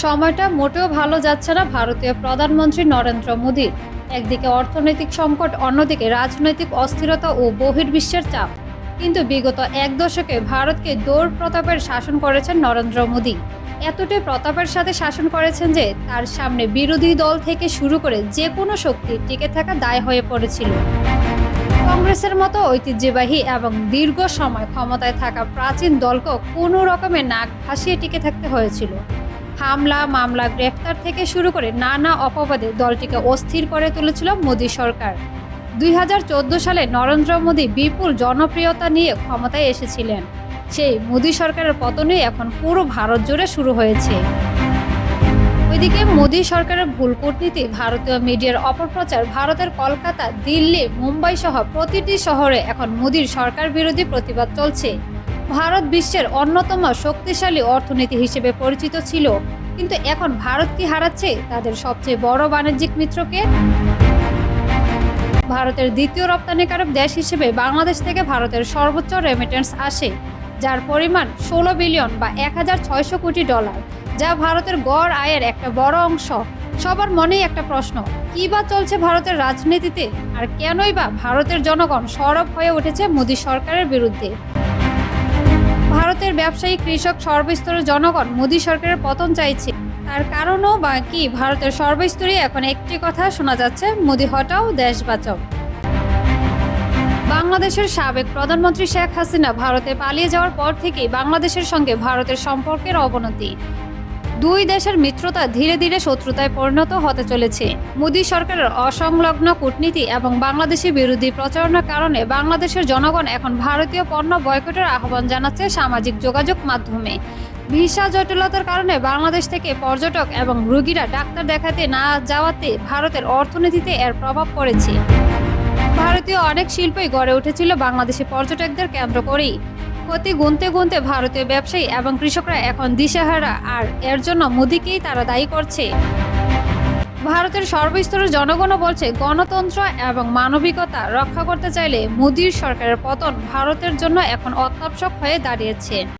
সময়টা মোটেও ভালো যাচ্ছে না ভারতীয় প্রধানমন্ত্রী নরেন্দ্র মোদীর। একদিকে অর্থনৈতিক সংকট, অন্যদিকে রাজনৈতিক অস্থিরতা ও বহির্বিশ্বের চাপ। কিন্তু বিগত এক দশকে ভারতকে দৌড় প্রতাপের শাসন করেছেন নরেন্দ্র মোদী। এতটাই প্রতাপের সাথে শাসন করেছেন যে তার সামনে বিরোধী দল থেকে শুরু করে যে কোনো শক্তি টিকে থাকা দায় হয়ে পড়েছিল। কংগ্রেসের মতো ঐতিহ্যবাহী এবং দীর্ঘ সময় ক্ষমতায় থাকা প্রাচীন দলকে কোনো রকমে নাক ভাসিয়ে টিকে থাকতে হয়েছিল। হামলা, মামলা, গ্রেফতার থেকে শুরু করে নানা অপবাদে দলটিকে অস্থির করে তুলেছিল মোদী সরকার। 2014 সালে নরেন্দ্র মোদী বিপুল জনপ্রিয়তা নিয়ে ক্ষমতায় এসেছিলেন। সেই মোদী সরকারের পতনই এখন পুরো ভারত জুড়ে শুরু হয়েছে। ওইদিকে মোদী সরকারের ভুল কূটনীতি, ভারতীয় মিডিয়ার অপপ্রচার, ভারতের কলকাতা, দিল্লি, মুম্বাই সহ প্রতিটি শহরে এখন মোদীর সরকার বিরোধী প্রতিবাদ চলছে। ভারত বিশ্বের অন্যতম শক্তিশালী অর্থনীতি হিসেবে পরিচিত ছিল, কিন্তু এখন ভারত কি হারাচ্ছে তাদের সবচেয়ে বড় বাণিজ্যিক মিত্রকে? ভারতের দ্বিতীয় রপ্তানিকারক দেশ হিসেবে বাংলাদেশ থেকে ভারতের সর্বোচ্চ রেমিটেন্স আসে, যার পরিমাণ 16 বিলিয়ন বা 1600 কোটি ডলার, যা ভারতের গড় আয়ের একটা বড় অংশ। সবার মনেই একটা প্রশ্ন, কি বা চলছে ভারতের রাজনীতিতে, আর কেনই বা ভারতের জনগণ সরব হয়ে উঠেছে মোদী সরকারের বিরুদ্ধে? ভারতের ব্যবসায়ী, কৃষক, সর্বস্তরের জনগণ মোদী সরকারের পতন চাইছে। তার কারণও বা কি? ভারতের সর্বস্তরে এখন একটি কথা শোনা যাচ্ছে, মোদী হটাও, দেশ বাঁচাও। বাংলাদেশের সাবেক প্রধানমন্ত্রী শেখ হাসিনা ভারতে পালিয়ে যাওয়ার পর থেকেই বাংলাদেশের সঙ্গে ভারতের সম্পর্কের অবনতি। দুই দেশের মিত্রতা ধীরে ধীরে শত্রুতায় পরিণত হতে চলেছে। মোদী সরকারের অসংলগ্ন কূটনীতি এবং বাংলাদেশি বিরোধী প্রচারণার কারণে বাংলাদেশের জনগণ এখন ভারতীয় পণ্য বয়কটের আহ্বান জানাচ্ছে সামাজিক যোগাযোগ মাধ্যমে। ভিসা জটিলতার কারণে বাংলাদেশ থেকে পর্যটক এবং রোগীরা ডাক্তার দেখাতে না যাওয়াতে ভারতের অর্থনীতিতে এর প্রভাব পড়েছে। ভারতীয় অনেক শিল্পই গড়ে উঠেছিল বাংলাদেশি পর্যটকদের কেন্দ্র করেই। ক্ষতি গুনতে গুনতে ভারতীয় ব্যবসায়ী এবং কৃষকরা এখন দিশেহারা, আর এর জন্য মোদীকেই তারা দায়ী করছে। ভারতের সর্বস্তরের জনগণও বলছে, গণতন্ত্র এবং মানবিকতা রক্ষা করতে চাইলে মোদীর সরকারের পতন ভারতের জন্য এখন অত্যাবশ্যক হয়ে দাঁড়িয়েছে।